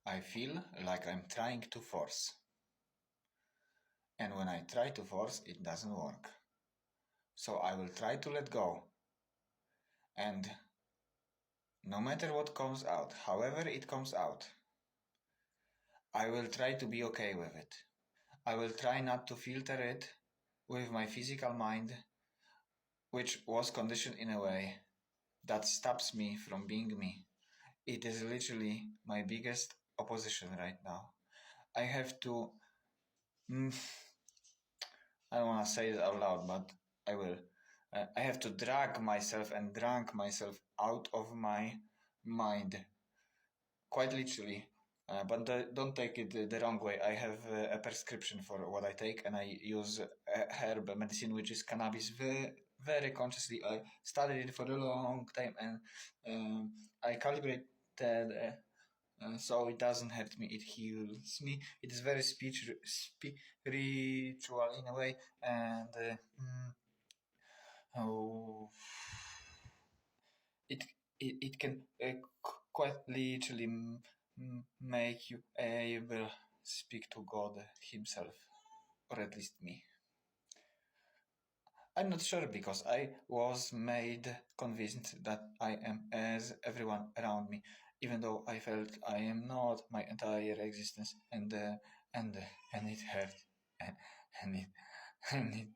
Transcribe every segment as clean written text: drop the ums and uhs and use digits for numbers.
I feel like I'm trying to force. And when I try to force, it doesn't work. So I will try to let go. And no matter what comes out, however it comes out, I will try to be okay with it. I will try not to filter it with my physical mind, which was conditioned in a way that stops me from being me. It is literally my biggest opposition right now. I have to. I don't want to say it out loud, but I will. I have to drag myself and drunk myself out of my mind. Quite literally. But don't take it the wrong way. I have a prescription for what I take, and I use herb medicine, which is cannabis, very, very consciously. I studied it for a long time, and I calibrate that so it doesn't hurt me. It heals me. It is very spiritual in a way, and oh, it can quite literally make you able speak to God Himself, or at least me. I'm not sure because I was made convinced that I am as everyone around me, even though I felt I am not my entire existence, and it hurt, and it and it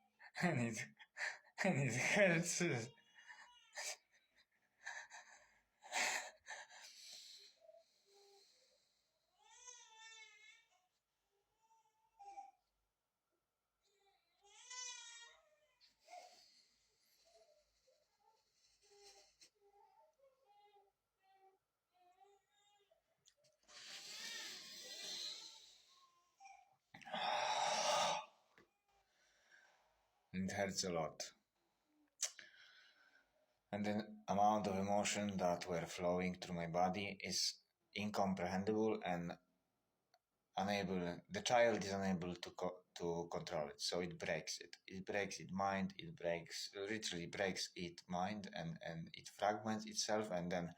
and it and it hurts. It hurts a lot. And the amount of emotion that were flowing through my body is incomprehensible and the child is unable to control it, so it breaks its mind, literally breaks its mind, and it fragments itself, and then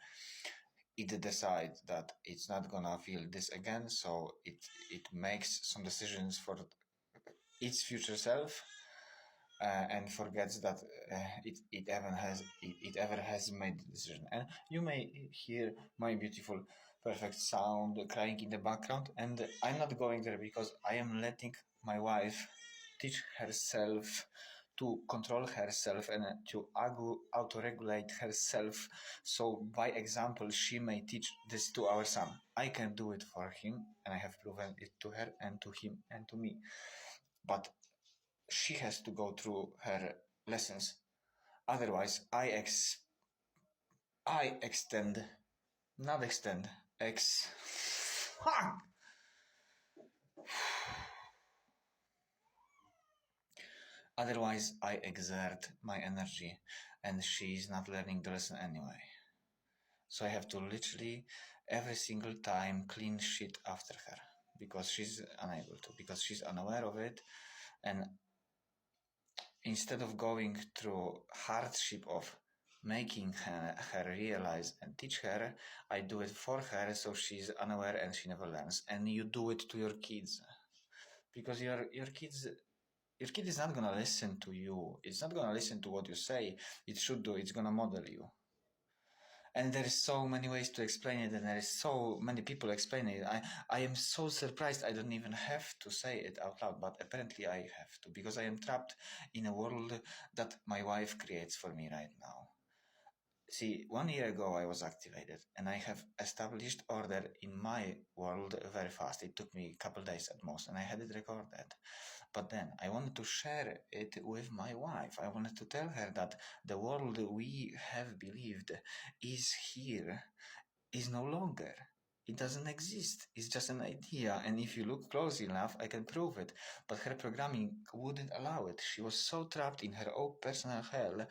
it decides that it's not gonna feel this again, so it makes some decisions for its future self, and forgets that it ever has made the decision. And you may hear my beautiful, perfect sound crying in the background, and I'm not going there because I am letting my wife teach herself to control herself and to auto-regulate herself. So by example, she may teach this to our son. I can do it for him, and I have proven it to her and to him and to me. But she has to go through her lessons. Otherwise, Otherwise, I exert my energy, and she is not learning the lesson anyway. So I have to literally every single time clean shit after her because she's unable to, because she's unaware of it, and instead of going through hardship of making her realize and teach her, I do it for her so she's unaware and she never learns. And you do it to your kids because your kid is not gonna listen to you. It's not gonna listen to what you say. It's gonna model you. And there is so many ways to explain it, and there is so many people explaining it. I am so surprised I don't even have to say it out loud, but apparently I have to, because I am trapped in a world that my wife creates for me right now. See, 1 year ago I was activated, and I have established order in my world very fast. It took me a couple days at most, and I had it recorded. But then I wanted to share it with my wife. I wanted to tell her that the world we have believed is here is no longer. It doesn't exist. It's just an idea. And if you look close enough, I can prove it. But her programming wouldn't allow it. She was so trapped in her own personal hell.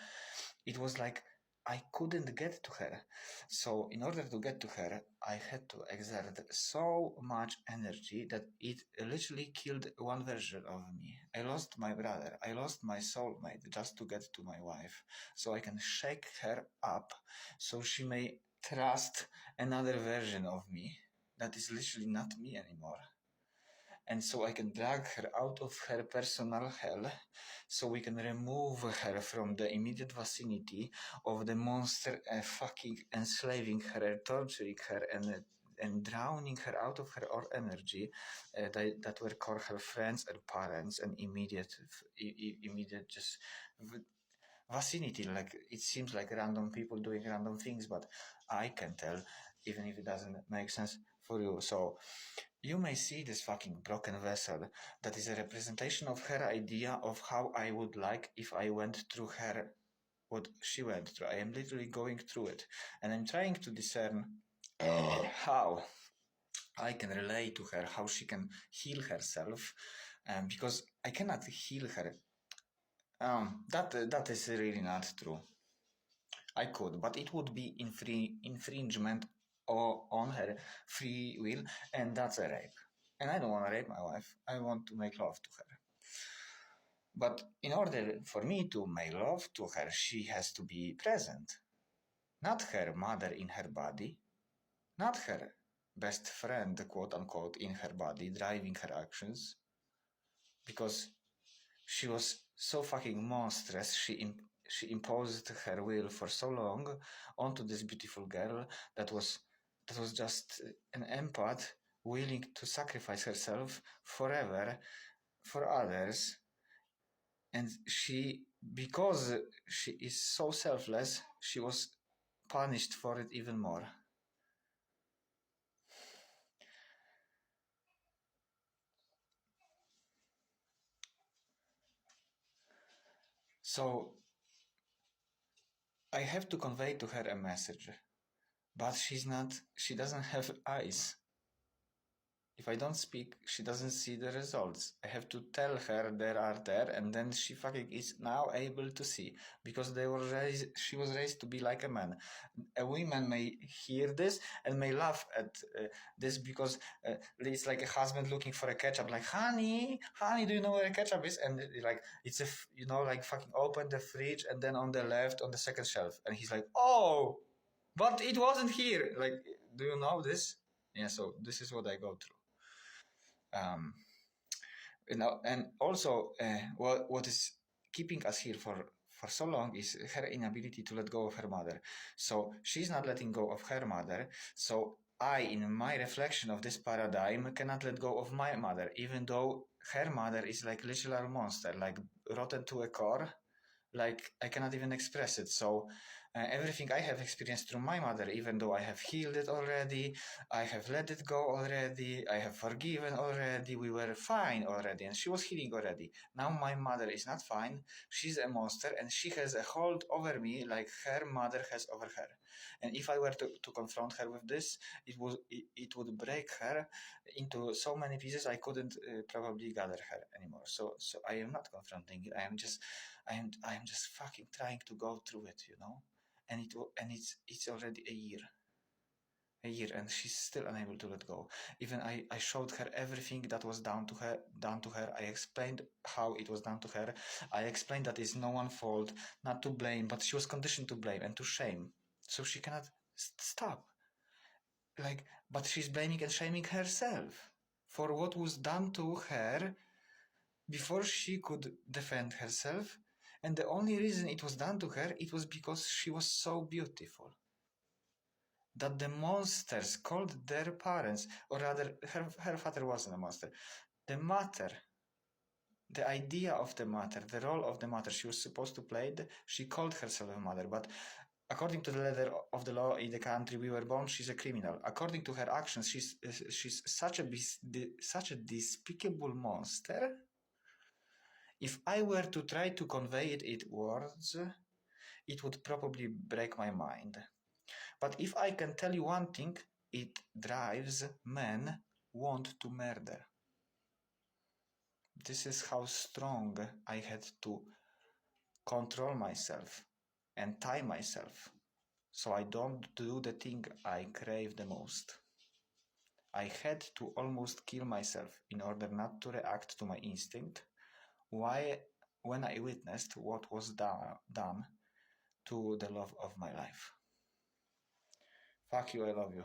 It was like I couldn't get to her. So in order to get to her, I had to exert so much energy that it literally killed one version of me. I lost my brother. I lost my soulmate just to get to my wife. So I can shake her up so she may trust another version of me. that is literally not me anymore. And so I can drag her out of her personal hell, so we can remove her from the immediate vicinity of the monster, fucking enslaving her, torturing her, and drowning her out of her own energy, that were called her friends and parents and immediate just vicinity. Like it seems like random people doing random things, but I can tell, even if it doesn't make sense for you. So you may see this fucking broken vessel that is a representation of her idea of how I would like if I went through her, what she went through. I am literally going through it, and I'm trying to discern how I can relate to her, how she can heal herself, because I cannot heal her. That is really not true. I could, but it would be infringement on her free will, and that's a rape. And I don't want to rape my wife. I want to make love to her. But in order for me to make love to her, she has to be present. Not her mother in her body, not her best friend, quote unquote, in her body, driving her actions. Because she was so fucking monstrous, she imposed her will for so long onto this beautiful girl that was just an empath willing to sacrifice herself forever for others. And she, because she is so selfless, she was punished for it even more. So I have to convey to her a message, but she doesn't have eyes. If I don't speak, she doesn't see the results. I have to tell her there are there, and then she fucking is now able to see, because she was raised to be like a man. A woman may hear this and may laugh at this, because it's like a husband looking for a ketchup, like, honey, do you know where a ketchup is? And like, it's like fucking open the fridge, and then on the left, on the second shelf, and he's like, oh, but it wasn't here. Like, do you know this? Yeah, so this is what I go through. Um, and also, what is keeping us here for so long is her inability to let go of her mother. So she's not letting go of her mother. So I, in my reflection of this paradigm, cannot let go of my mother, even though her mother is like literal monster, like rotten to a core. Like I cannot even express it. So everything I have experienced through my mother, even though I have healed it already, I have let it go already, I have forgiven already, we were fine already, and she was healing already. Now my mother is not fine, she's a monster, and she has a hold over me like her mother has over her. And if I were to confront her with this, it would break her into so many pieces I couldn't probably gather her anymore. So I am not confronting it. I am just fucking trying to go through it, and it's already a year, and she's still unable to let go. Even I showed her everything that was done to her. I explained how it was done to her. I explained that it's no one's fault, not to blame, but she was conditioned to blame and to shame, so she cannot stop. Like, but she's blaming and shaming herself for what was done to her before she could defend herself. And the only reason it was done to her, it was because she was so beautiful. That the monsters called their parents, or rather, her father wasn't a monster. The matter, the idea of the matter, the role of the matter she was supposed to play, she called herself a mother, but according to the letter of the law in the country we were born, she's a criminal. According to her actions, she's such a despicable monster. If I were to try to convey it in words, it would probably break my mind. But if I can tell you one thing, it drives men want to murder. This is how strong I had to control myself and tie myself so I don't do the thing I crave the most. I had to almost kill myself in order not to react to my instinct when I witnessed what was done to the love of my life. Fuck you, I love you.